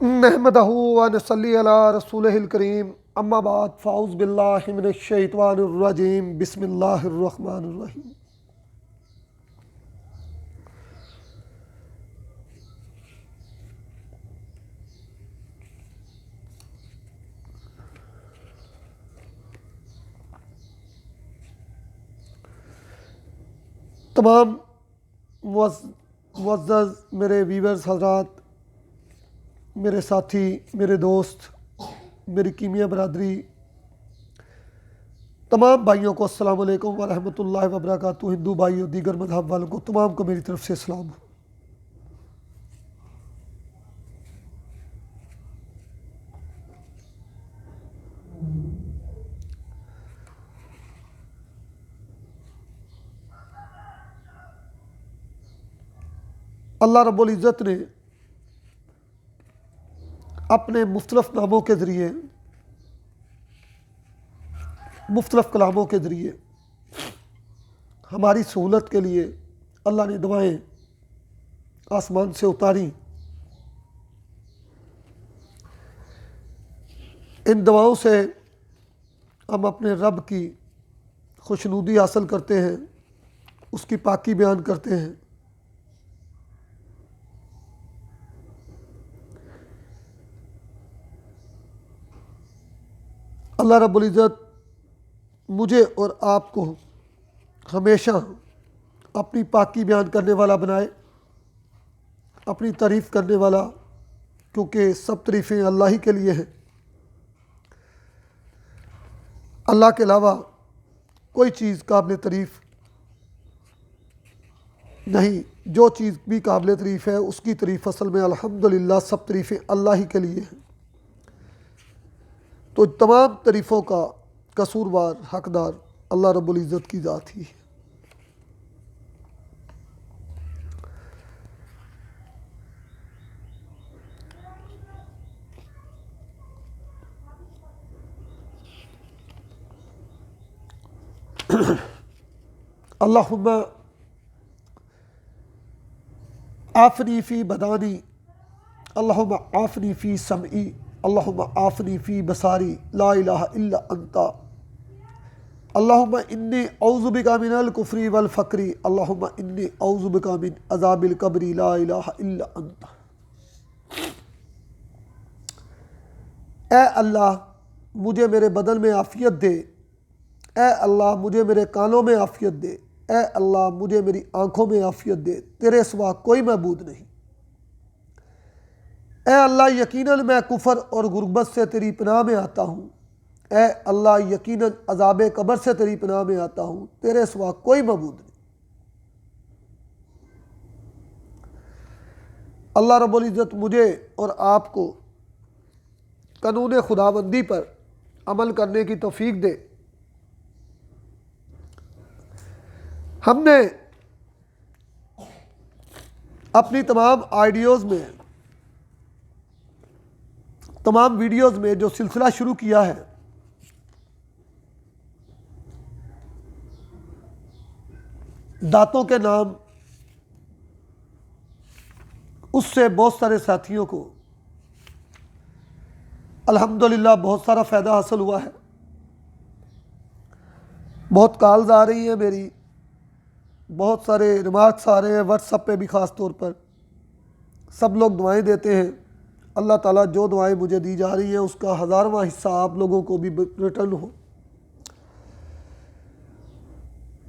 नहमदहू व नसल्ली अला रसूलिहिल करीम अम्मा बाद फ़ाउज़ बिल्लाहि मिनश शैतानिर रजीम बिस्मिल्लाहिर रहमानिर रहीम। तमाम मुअज़्ज़ज़ मेरे वीवर्स हज़रात, मेरे साथी, मेरे दोस्त, मेरी कीमिया बरादरी, तमाम भाइयों को अस्सलाम वालेकुम व रहमतुल्लाहि व बरकातुहू। हिंदू भाइयों, दीगर मज़हब वालों को तमाम को मेरी तरफ से सलाम। अल्लाह रब्बुल इज़्ज़त ने अपने मुख्तलिफ़ नामों के ज़रिए, मुख्तलिफ़ कलामों के ज़रिए हमारी सहूलत के लिए अल्लाह ने दुआएँ आसमान से उतारी। इन दुआओं से हम अपने रब की खुशनुदी हासिल करते हैं, उसकी पाकी बयान करते हैं। अल्लाह रब्बुल इज़्ज़त मुझे और आपको हमेशा अपनी पाकी बयान करने वाला बनाए, अपनी तारीफ़ करने वाला, क्योंकि सब तारीफ़ें अल्लाह ही के लिए हैं। अल्लाह के अलावा कोई चीज़ काबिल तारीफ़ नहीं। जो चीज़ भी काबिल तारीफ़ है उसकी तारीफ़ असल में अल्हम्दुलिल्लाह सब तारीफ़ें अल्लाह ही के लिए हैं। तो तमाम तारीफ़ों का कसूरवार हकदार अल्लाह रब्बुल इज़्ज़त की ज़ात ही है। अल्लाहुम्मा आफ़नी फ़ी बदानी, अल्लाहुम्मा आफ़नी फ़ी समई, अल्लाहुम्मा आफ़नी फ़ी बसारी, ला इलाहा इल्ला अंता, अल्लाहुम्मा इन्नी औज़ु बिका मिनल कुफ़्री वल फ़क्री, अल्लाहुम्मा इन्नी औज़ु बिका मिन अज़ाबिल कब्री, ला इलाहा इल्ला अंता। ए अल्लाह मुझे मेरे बदन में आफ़ियत दे, ए अल्लाह मुझे मेरे कानों में आफ़ियत दे, ए अल्लाह मुझे मेरी आँखों में आफ़ियत दे, तेरे सिवा कोई मबूद नहीं। ए अल्लाह यकीनन मैं कुफ़र और गुर्बत से तेरी पनाह में आता हूँ। ए अल्लाह यकीनन अज़ाब कब्र से तेरी पनाह में आता हूँ, तेरे सिवा कोई मबूद नहीं। अल्लाह रब्बुल इज़्ज़त मुझे और आपको कानून खुदाबंदी पर अमल करने की तौफीक दे। हमने अपनी तमाम आइडियोज़ में, तमाम वीडियोज़ में जो सिलसिला शुरू किया है, दांतों के नाम, उससे बहुत सारे साथियों को अल्हम्दुलिल्लाह बहुत सारा फ़ायदा हासिल हुआ है। बहुत कॉल्स आ रही हैं मेरी, बहुत सारे रिमार्क्स आ रहे हैं व्हाट्सएप पे भी ख़ास तौर पर। सब लोग दुआएं देते हैं। अल्लाह ताला जो दुआएं मुझे दी जा रही हैं उसका हज़ारवां हिस्सा आप लोगों को भी रिटर्न हो।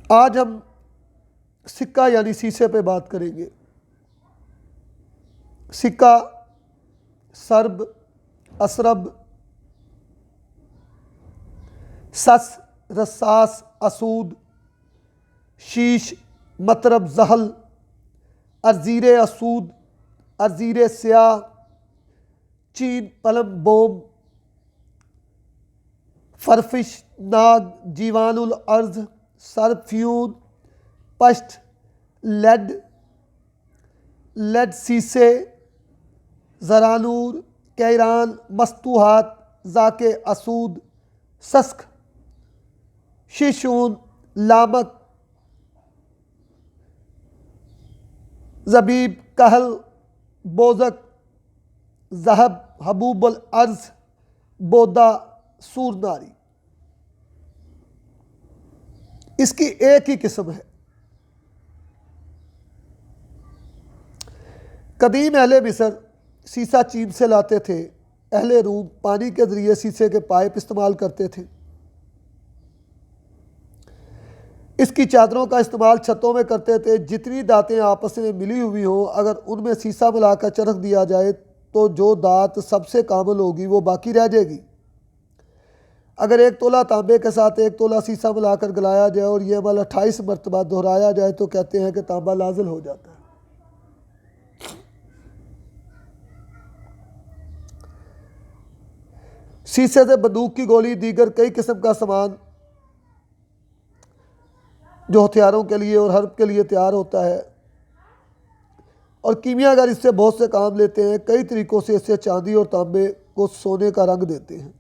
आज हम सिक्का यानी शीशे पे बात करेंगे। सिक्का, सरब, असरब, सस, रसास, असूद, शीश, मतरब, जहल, अर्जीर असूद, अर्जीर स्याह, चीन, पलम, बोम, फरफिश, नाग, जीवानुल अर्ज, सरफ्यून, पश्त, लेड, लेड शीशे, ज़रानूर, कैरान, मस्तूहात, जाके असूद, सस्क, शीशून, लामक, ज़बीब, कहल, बोजक, ज़हब, हबूबुल अर्ज़, बोदा, सूरनारी। इसकी एक ही किस्म है। कदीम अहले मिस्र सीसा चीन से लाते थे। अहले रूम पानी के ज़रिए शीशे के पाइप इस्तेमाल करते थे। इसकी चादरों का इस्तेमाल छतों में करते थे। जितनी दातें आपस में मिली हुई हों, अगर उनमें शीशा मिलाकर चरख दिया जाए तो जो दात सबसे कामिल होगी वो बाकी रह जाएगी। अगर 1 तोला तांबे के साथ 1 तोला शीशा मिलाकर गलाया जाए और यह अमल 28 मरतबा दोहराया जाए तो कहते हैं कि तांबा लाजिल हो जाता है। शीशे से बंदूक की गोली, दीगर कई किस्म का सामान जो हथियारों के लिए और हर्ब के लिए तैयार होता है, और कीमियागर इससे बहुत से काम लेते हैं। कई तरीक़ों से इससे चांदी और तांबे को सोने का रंग देते हैं।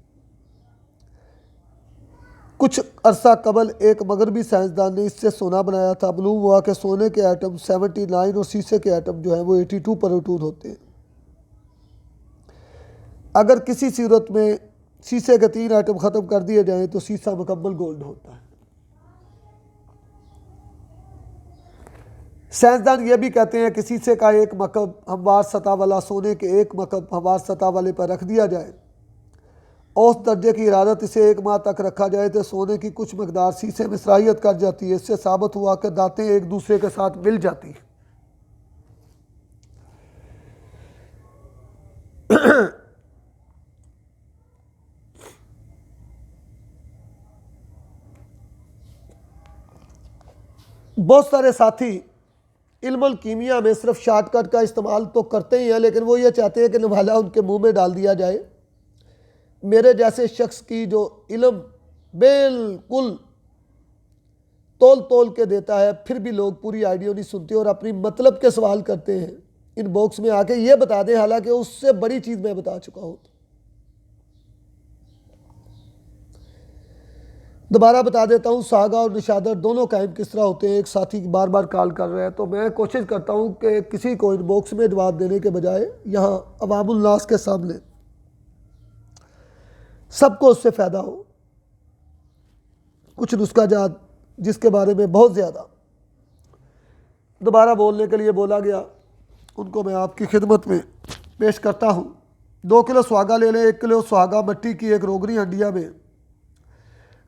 कुछ अरसा कबल एक मगरबी साइंसदान ने इससे सोना बनाया था। मालूम हुआ कि सोने के आइटम 79 और शीशे के आइटम जो है वो 82 प्रोटॉन होते हैं। अगर किसी सूरत में शीशे के 3 आइटम ख़त्म कर दिए जाएं तो शीशा मुकम्मल गोल्ड होता है। साइंसदान ये भी कहते हैं कि शीशे का एक मकब हमवार सतह वाला सोने के एक मकब हमवार सतह वाले पर रख दिया जाए, औसत दर्जे की हरारत इसे 1 माह तक रखा जाए तो सोने की कुछ मकदार शीशे में सराहियत कर जाती है। इससे साबित हुआ कि दातें एक दूसरे के साथ मिल जाती हैं। बहुत सारे साथी इल्मुल कीमिया में सिर्फ शार्टकट का इस्तेमाल तो करते ही हैं, लेकिन वो ये चाहते हैं कि नवाला उनके मुंह में डाल दिया जाए। मेरे जैसे शख्स की जो इल्म बिल्कुल तोल तोल के देता है, फिर भी लोग पूरी आइडियो नहीं सुनते और अपनी मतलब के सवाल करते हैं। इन बॉक्स में आके ये बता दें, हालांकि उससे बड़ी चीज़ मैं बता चुका हूँ। दोबारा बता देता हूँ, सागा और निशादर दोनों कायम किस तरह होते हैं। एक साथी बार बार कॉल कर रहे हैं, तो मैं कोशिश करता हूँ कि किसी को इनबॉक्स में जवाब देने के बजाय यहाँ अवामुल नास के सामने सबको उससे फ़ायदा हो। कुछ नुस्खा जात जिसके बारे में बहुत ज़्यादा दोबारा बोलने के लिए बोला गया, उनको मैं आपकी खिदमत में पेश करता हूँ। 2 किलो सुहागा ले लें। 1 किलो सुहागा मिट्टी की एक रोगनी हंडिया में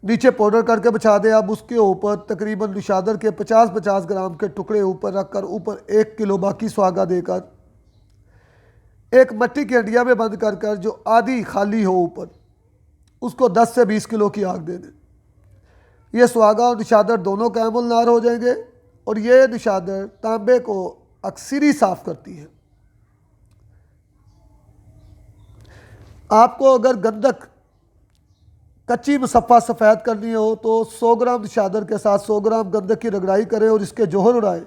नीचे पाउडर करके बिछा दें। अब उसके ऊपर तकरीबन निशादर के 50-50 ग्राम के टुकड़े ऊपर रखकर ऊपर 1 किलो बाकी सुहागा देकर एक मिट्टी की हंडिया में बंद कर कर जो आधी खाली हो ऊपर, उसको 10 से 20 किलो की आग दे दें। ये सुहागा और निशादर दोनों कायमुल नार हो जाएंगे और ये निशादर तांबे को अक्सरी साफ़ करती है। आपको अगर गंधक कच्ची मुसफ़ा सफ़ेद करनी हो तो 100 ग्राम निशादर के साथ 100 ग्राम गंधक की रगड़ाई करें और इसके जोहर उड़ाएं।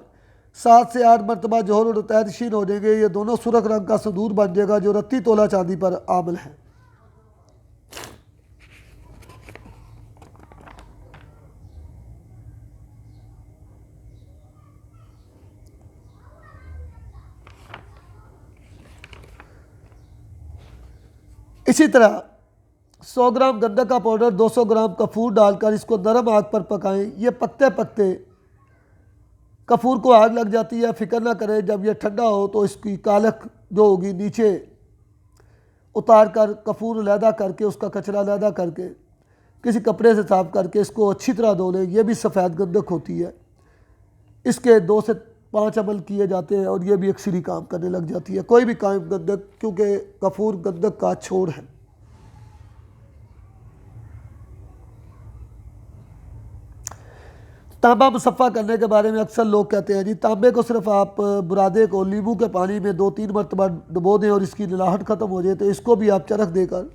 7 से 8 मरतबा जोहर उड़ता नशीन हो जाएंगे। ये दोनों सुरख रंग का संदूर बन जाएगा जो 38 तोला चांदी पर आमल है। इसी तरह 100 ग्राम गंधक का पाउडर 200 ग्राम कपूर डालकर इसको नरम आग पर पकाएं। ये पकते पकते कपूर को आग लग जाती है। फिक्र ना करें, जब ये ठंडा हो तो इसकी कालख जो होगी नीचे उतार कर कपूर अलहदा करके उसका कचरा अलहदा करके किसी कपड़े से साफ करके इसको अच्छी तरह धो लें। यह भी सफ़ेद गंधक होती है। इसके 2 से 5 अमल किए जाते हैं और ये भी अक्सरी काम करने लग जाती है। कोई भी कायम गंधक, क्योंकि कपूर गंधक का छोड़ है। तांबा मुसफ़ा करने के बारे में अक्सर लोग कहते हैं जी तांबे को सिर्फ आप बुरादे को नींबू के पानी में 2-3 मरतबा डुबो दें और इसकी नलाहट ख़त्म हो जाए तो इसको भी आप चरख देकर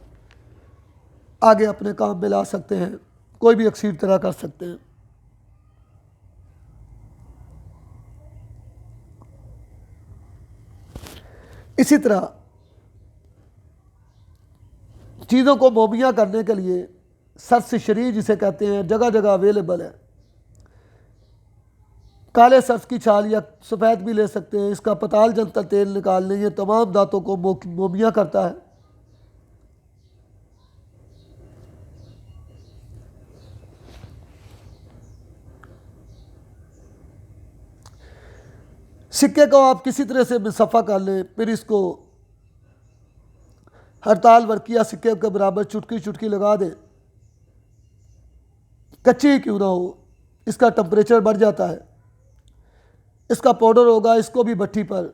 आगे अपने काम में ला सकते हैं। कोई भी अक्सर तरह कर सकते हैं। इसी तरह चीज़ों को मोमिया करने के लिए सर्स शरीर जिसे कहते हैं जगह जगह अवेलेबल है। काले सरस की छाल या सफ़ेद भी ले सकते हैं। इसका पताल जंतर तेल निकालने ये तमाम दांतों को मोमिया करता है। सिक्के को आप किसी तरह से मुसफ़ा कर लें, फिर इसको हड़ताल वर्किया सिक्के के बराबर चुटकी चुटकी लगा दें, कच्ची ही क्यों ना हो। इसका टेम्परेचर बढ़ जाता है। इसका पाउडर होगा, इसको भी भट्टी पर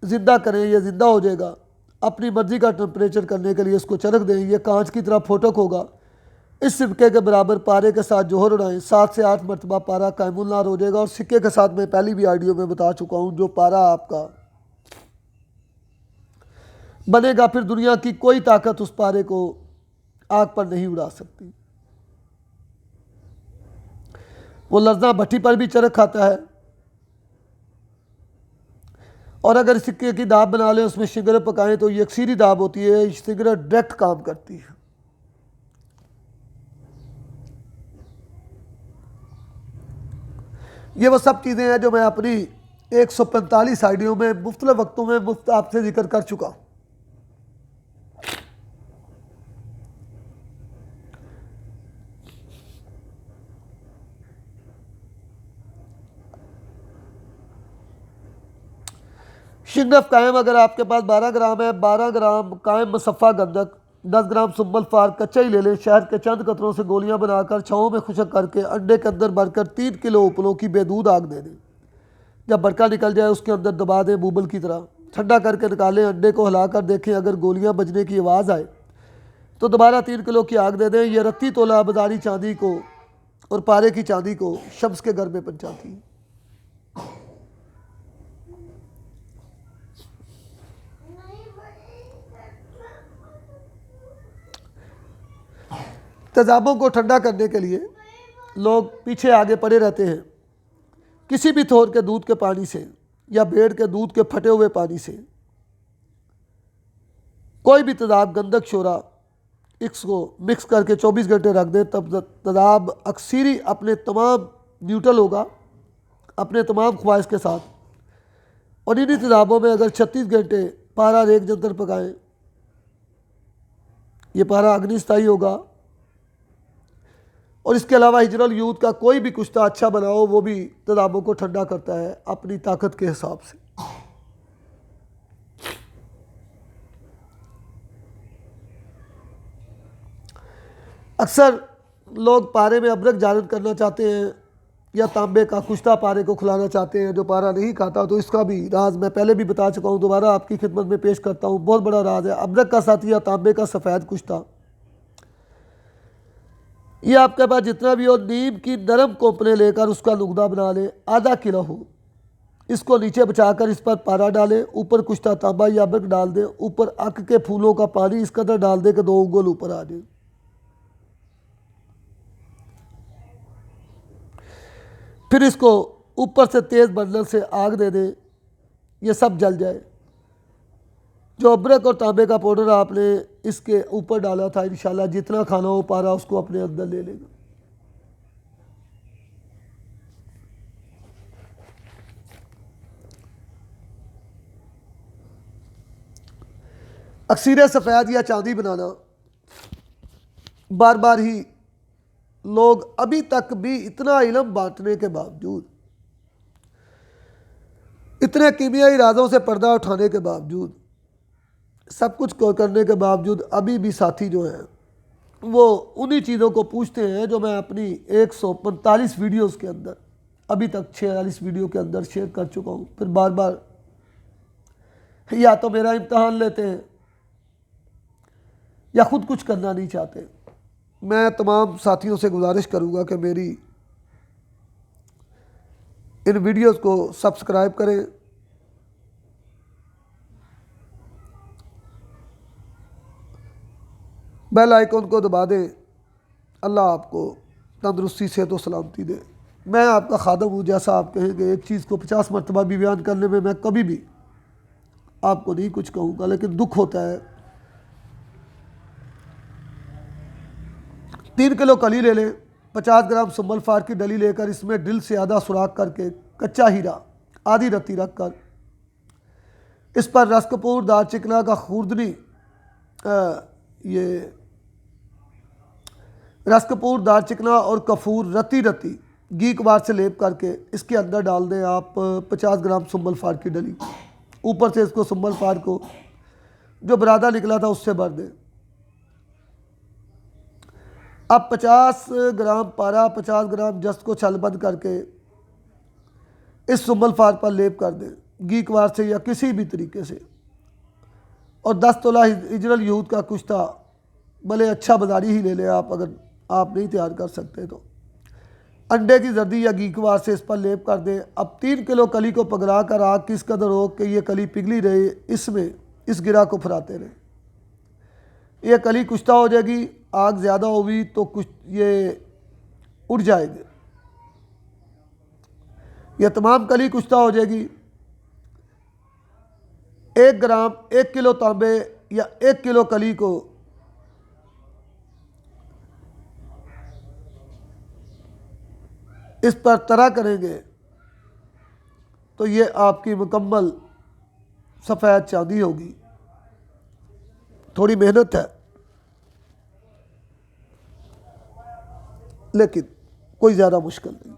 ज़िंदा करें, यह ज़िंदा हो जाएगा। अपनी मर्ज़ी का टेम्परेचर करने के लिए इसको चरख दें, यह कांच की तरह फोटक होगा। इस सिक्के के बराबर पारे के साथ जोहर उड़ाएं, 7 से 8 मरतबा पारा कायमुल्लार हो जाएगा। और सिक्के के साथ मैं पहली भी आडियो में बता चुका हूँ, जो पारा आपका बनेगा फिर दुनिया की कोई ताकत उस पारे को आग पर नहीं उड़ा सकती। वो लर्जा भट्टी पर भी चरख खाता है। और अगर सिक्के की दाब बना लें, उसमें सिगरेट पकाएं तो ये अक्सीरी दाब होती है, सिगरेट डायरेक्ट काम करती है। ये वो सब चीज़ें हैं जो मैं अपनी 145 आइडियो में मुख्तलिफ वक्तों में मुफ्त आपसे जिक्र कर चुका हूँ। शिंगफ कायम अगर आपके पास 12 ग्राम है, 12 ग्राम कायम मुसफ़ा गंधक, 10 ग्राम सुम्बल फार कच्चा ही ले लें। शहद के चंद कतरों से गोलियां बनाकर छाँव में खुशक करके अंडे के अंदर भरकर 3 किलो उपलों की बेदूध आग दे दें। जब बड़का निकल जाए उसके अंदर दबा दें बूबल की तरह। ठंडा करके निकालें, अंडे को हिलाकर देखें, अगर गोलियां बजने की आवाज़ आए तो दोबारा 3 किलो की आग दे दें। यह रत्ती तोला बाजारी चांदी को और पारे की चांदी को शम्स के घर में पहुँचाती है। तेज़ाबों को ठंडा करने के लिए लोग पीछे आगे पड़े रहते हैं। किसी भी थोर के दूध के पानी से या भेड़ के दूध के फटे हुए पानी से कोई भी तेज़ाब गंधक शोरा इसको मिक्स करके 24 घंटे रख दें, तब तेज़ाब अक्सीरी अपने तमाम न्यूट्रल होगा, अपने तमाम ख्वाहिश के साथ। और इन्हीं तेज़ाबों में अगर 36 घंटे पारा रेख जंतर पकाएं, ये पारा अग्निस्थाई होगा। और इसके अलावा हिजरल यूद का कोई भी कुश्ता अच्छा बनाओ, वो भी तेज़ाबों को ठंडा करता है अपनी ताकत के हिसाब से। अक्सर लोग पारे में अबरक जारद करना चाहते हैं या तांबे का कुश्ता पारे को खिलाना चाहते हैं जो पारा नहीं खाता, तो इसका भी राज मैं पहले भी बता चुका हूँ, दोबारा आपकी खिदमत में पेश करता हूँ। बहुत बड़ा राज है अबरक का साथ या तांबे का सफ़ेद कुश्ता। ये आपके पास जितना भी हो, नीम की नरम कोपने लेकर उसका नुकदा बना लें, आधा किलो हो। इसको नीचे बचाकर इस पर पारा डालें, ऊपर कुश्ता तांबा या अबरक डाल दें, ऊपर अक के फूलों का पानी इस कदर डाल दें कि 2 उंगल ऊपर आ जाए। फिर इसको ऊपर से तेज़ बर्नर से आग दे दें, ये सब जल जाए। जो अबरक और तांबे का पाउडर आपने इसके ऊपर डाला था, इंशाल्लाह जितना खाना हो पारा उसको अपने अंदर ले लेगा। अक्सीर सफ़ेद या चांदी बनाना बार बार ही लोग अभी तक भी इतना इल्म बांटने के बावजूद, इतने कीमियाई राजों से पर्दा उठाने के बावजूद, सब कुछ करने के बावजूद अभी भी साथी जो हैं वो उन्हीं चीज़ों को पूछते हैं जो मैं अपनी 145 वीडियोस के अंदर अभी तक 46 वीडियो के अंदर शेयर कर चुका हूँ। फिर बार बार या तो मेरा इम्तहान लेते हैं या ख़ुद कुछ करना नहीं चाहते। मैं तमाम साथियों से गुजारिश करूँगा कि मेरी इन वीडियोस को सब्सक्राइब करें, बेल आइकन को दबा दें। अल्लाह आपको तंदरुस्ती से तो सलामती दे। मैं आपका खादम हूँ, जैसा आप कहेंगे। एक चीज़ को 50 मरतबा भी बयान करने में मैं कभी भी आपको नहीं कुछ कहूँगा, लेकिन दुख होता है। 3 किलो कली ले लें, 50 ग्राम सुम्बल फार की डली लेकर इसमें ड्रिल से आधा सुराख करके कच्चा हीरा आधी रत्ती रखकर इस पर रस कपूर दार चिकना का खूर्दनी ये रस कपूर दार चिकना और कफूर रत्ती रत्ती घी कबार से लेप करके इसके अंदर डाल दें आप 50 ग्राम सुम्बल फार की डली। ऊपर से इसको सुम्बल फार को जो बरादा निकला था उससे भर दें। अब 50 ग्राम पारा 50 ग्राम जस्त को छल बंद करके इस सुम्बल फार पर लेप कर दें घी कबार से या किसी भी तरीके से। और 10 तोला हिजरल यूद का कुश्ता भले अच्छा बाजारी ही ले लें आप, अगर आप नहीं तैयार कर सकते तो अंडे की जर्दी या घी कबार से इस पर लेप कर दें। अब 3 किलो कली को पगला कर आग किस कदर हो कि ये कली पिघली रहे, इसमें इस गिरा को फराते रहे। ये कली कुश्ता हो जाएगी, आग ज़्यादा होगी तो कुछ ये उड़ जाएगी। यह तमाम कली कुश्ता हो जाएगी। 1 ग्राम 1 किलो तांबे या 1 किलो कली को इस पर तरा करेंगे तो ये आपकी मुकम्मल सफ़ेद चांदी होगी। थोड़ी मेहनत है लेकिन कोई ज़्यादा मुश्किल नहीं।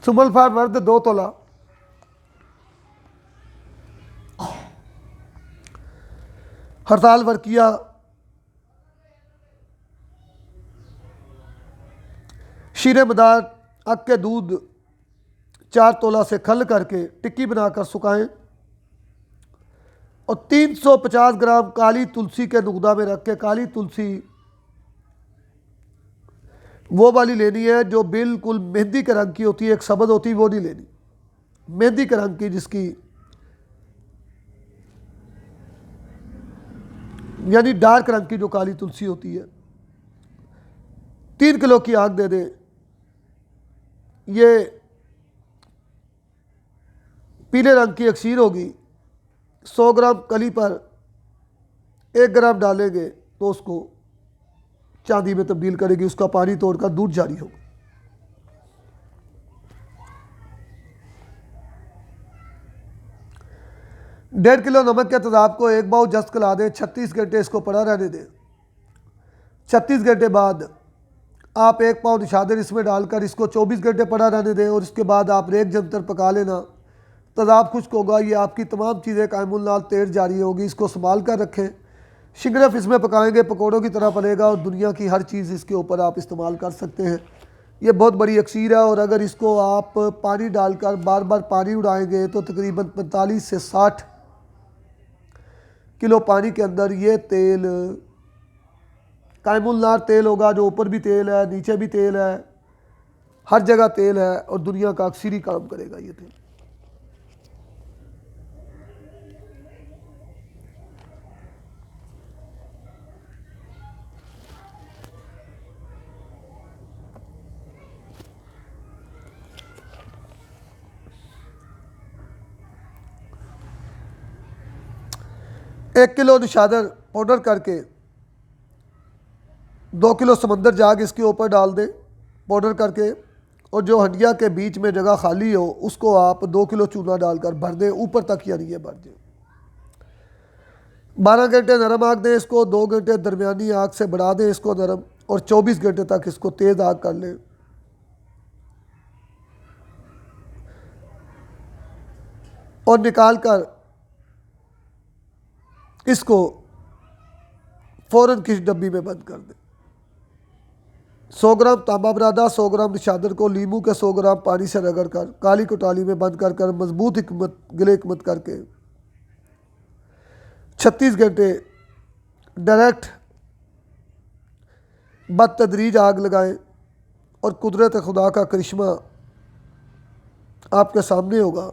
सुम्बल फार वर्द 2 तोला, हड़ताल वर्किया शीरे मदार अग के दूध 4 तोला से खल करके टिक्की बनाकर सुखाएं और 350 ग्राम काली तुलसी के नुकदा में रख के, काली तुलसी वो वाली लेनी है जो बिल्कुल मेहंदी के रंग की होती है, एक सब्ज़ होती है वो नहीं लेनी, मेहंदी के रंग की जिसकी यानी डार्क रंग की जो काली तुलसी होती है। 3 किलो की आग दे दें। ये पीले रंग की अक्सीर होगी। 100 ग्राम कली पर 1 ग्राम डालेंगे तो उसको चांदी में तब्दील करेगी, उसका पानी तोड़कर दूध जारी होगा। डेढ़ किलो नमक के तेजाब को 1 बाउ जस्त कला दें। 36 घंटे इसको पड़ा रहने दें। 36 घंटे बाद आप 1 पाव निशादर इसमें डालकर इसको 24 घंटे पड़ा रहने दें और इसके बाद आप रेक जमतर पका लेना। तेजाब खुश्क होगा, ये आपकी तमाम चीज़ें कायमुल नाल तेज जारी होगी। इसको संभाल कर रखें। शिगरफ इसमें पकाएंगे, पकौड़ों की तरह पलेगा और दुनिया की हर चीज़ इसके ऊपर आप इस्तेमाल कर सकते हैं। ये बहुत बड़ी अक्सीर है और अगर इसको आप पानी डालकर बार बार पानी उड़ाएंगे तो तकरीबन 45 से 60 किलो पानी के अंदर ये तेल कायमुल नार तेल होगा, जो ऊपर भी तेल है नीचे भी तेल है, हर जगह तेल है और दुनिया का अक्सरी काम करेगा ये तेल। एक किलो निशादर पाउडर करके 2 किलो समंदर जाग इसके ऊपर डाल दें पाउडर करके, और जो हंडिया के बीच में जगह खाली हो उसको आप 2 किलो चूना डालकर भर दें ऊपर तक, यानी ये भर दें। 12 घंटे नरम आग दें इसको, 2 घंटे दरमियानी आग से बढ़ा दें इसको नरम, और 24 घंटे तक इसको तेज़ आग कर लें। और निकाल कर इसको फ़ौरन किस डब्बी में बंद कर दें। 100 ग्राम तांबा बरादा 100 ग्राम निशादर को लीमू के 100 ग्राम पानी से रगड़ कर काली कोटाली में बंद कर मजबूत हिकमत गिले हिकमत करके 36 घंटे डायरेक्ट बदतदरीज आग लगाएं और कुदरत खुदा का करिश्मा आपके सामने होगा।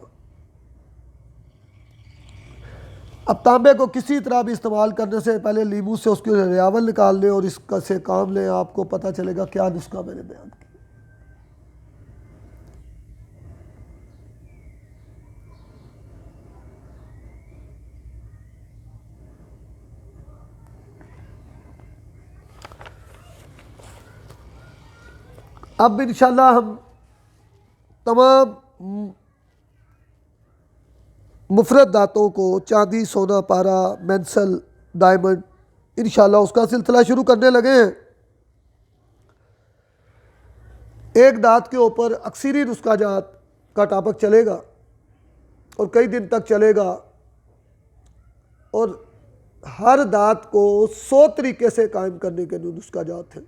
अब तांबे को किसी तरह भी इस्तेमाल करने से पहले लीमू से उसकी रियावल निकाल लें और इसका से काम लें, आपको पता चलेगा क्या नुस्खा मैंने बयान किया। अब इंशाल्लाह हम तमाम मुफरत दातों को चांदी, सोना, पारा, मेंसल, डायमंड, इंशाल्लाह उसका सिलसिला शुरू करने लगे हैं। एक दात के ऊपर अक्सरी नुस्खा जात का टॉपिक चलेगा और कई दिन तक चलेगा, और हर दात को 100 तरीके से कायम करने के जो नुस्खा जात हैं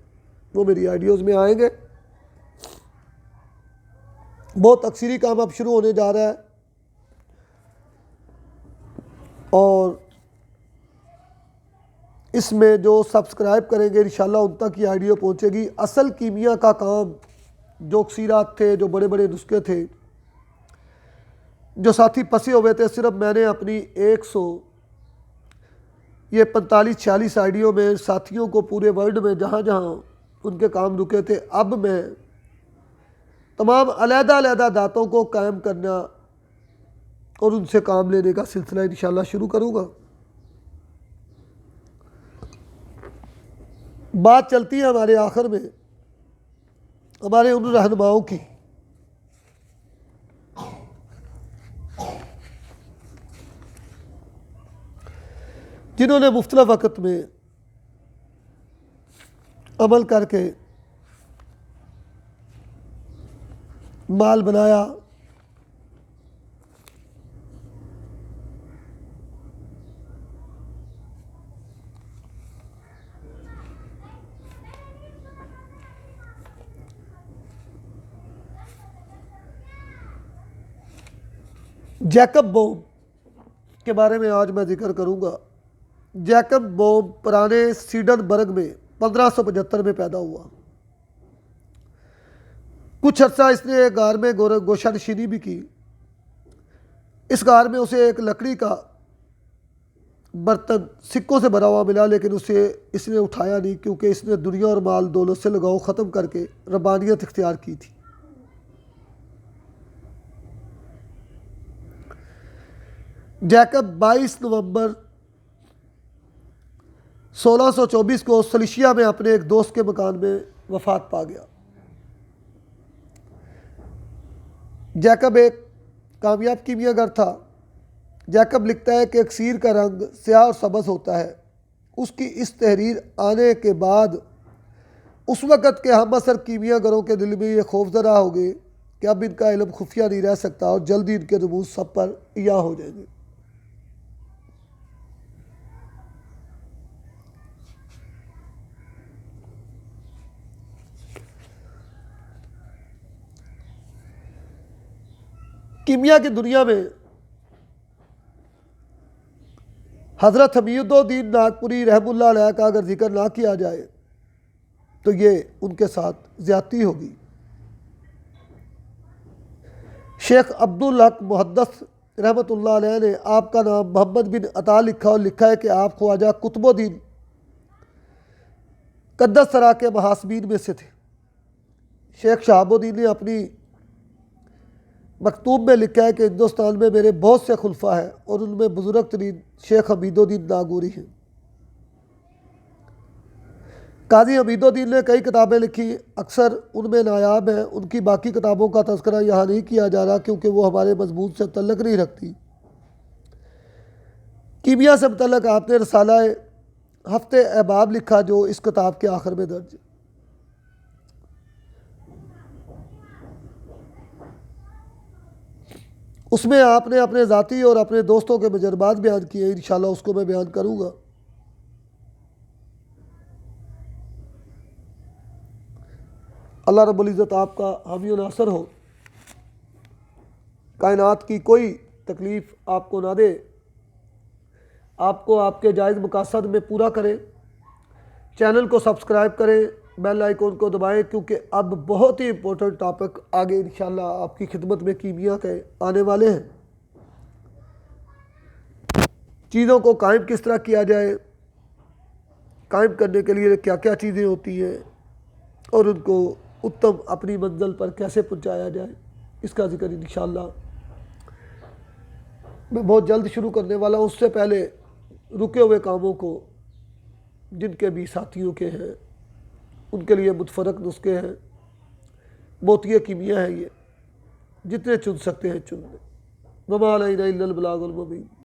वो मेरी आइडियोज़ में आएंगे। बहुत अक्सरी काम अब शुरू होने जा रहा है और इसमें जो सब्सक्राइब करेंगे इंशाल्लाह उन तक ये आइडियो पहुंचेगी। असल कीमिया का काम जो अक्सीरात थे, जो बड़े बड़े नुस्खे थे, जो साथी फंसे हुए थे, सिर्फ मैंने अपनी 45-46 आइडियो में साथियों को पूरे वर्ल्ड में जहाँ जहाँ उनके काम रुके थे, अब मैं तमाम अलग-अलग दातों को कायम करना और उनसे काम लेने का सिलसिला इंशाल्लाह शुरू करूँगा। बात चलती है हमारे आखिर में हमारे उन रहनुमाओं की जिन्होंने मुख्तलिफ वक़्त में अमल करके माल बनाया, जैकब बॉम के बारे में आज मैं जिक्र करूंगा। जैकब बॉम पुराने सीडनबर्ग में 1575 में पैदा हुआ। कुछ अर्सा इसने एक गार में गोशा नशीनी भी की। इस गार में उसे एक लकड़ी का बर्तन सिक्कों से भरा हुआ मिला, लेकिन उसे इसने उठाया नहीं क्योंकि इसने दुनिया और माल दौलत से लगाव ख़त्म करके रब्बानियत इख्तियार की थी। जैकब 22 नवंबर 1624 को सलिशिया में अपने एक दोस्त के मकान में वफात पा गया। जैकब एक कामयाब कीमियागर था। जैकब लिखता है कि अक्सीर का रंग स्याह और सब्ज़ होता है। उसकी इस तहरीर आने के बाद उस वक़्त के हम असर कीमियागरों के दिल में ये खौफजदा हो गए कि अब इनका इल्म खुफिया नहीं रह सकता और जल्दी इनके रमूज सब पर या हो जाएंगे। कीमिया की दुनिया में हज़रत हमीदुद्दीन नागपुरी रहमुल्लाह अलैह का अगर जिक्र ना किया जाए तो ये उनके साथ ज़्यादती होगी। शेख अब्दुल हक मुहद्दिस रहमतुल्लाह अलैह ने आपका नाम मोहम्मद बिन अता लिखा और लिखा है कि आप ख्वाजा कुतुबुद्दीन कद्दस सरा के महासबीन में से थे। शेख शहाबुद्दीन ने अपनी मकतूब में लिखा है कि हिंदुस्तान में मेरे बहुत से खुलफा हैं और उनमें बुजुर्ग तरीन शेख हमीदुद्दीन नागौरी हैं। काजी हमीदुद्दीन ने कई किताबें लिखी, अक्सर उनमें नायाब हैं। उनकी बाकी किताबों का तज़किरा यहाँ नहीं किया जा रहा क्योंकि वो हमारे मजमून से तल्लुक़ नहीं रखती। कीमिया से मुतल्लक़ आपने रसाला हफ्ते अहबाब लिखा जो इस किताब के आखिर में दर्ज है। उसमें आपने अपने ज़ाती और अपने दोस्तों के तजुर्बात बयान किए, इंशाल्लाह उसको मैं बयान करूँगा। अल्लाह रब्बुल इज़्ज़त आपका हामी और नासर हो, कायनात की कोई तकलीफ़ आपको ना दे, आपको आपके जायज़ मकासद में पूरा करे। चैनल को सब्सक्राइब करें, बेल आइकन को दबाएं क्योंकि अब बहुत ही इम्पोर्टेंट टॉपिक आगे इंशाल्लाह आपकी खिदमत में कीमिया के आने वाले हैं। चीज़ों को कायम किस तरह किया जाए, कायम करने के लिए क्या क्या चीज़ें होती हैं और उनको उत्तम अपनी मंजिल पर कैसे पहुंचाया जाए, इसका जिक्र इंशाल्लाह मैं बहुत जल्द शुरू करने वाला हूँ। उससे पहले रुके हुए कामों को जिनके भी साथियों के हैं उनके लिए मुतफरक नुस्खे हैं, मोतिया कीमिया है ये, जितने चुन सकते हैं चुन लें। वमा अलैना इल्लल बलागुल मुबीन।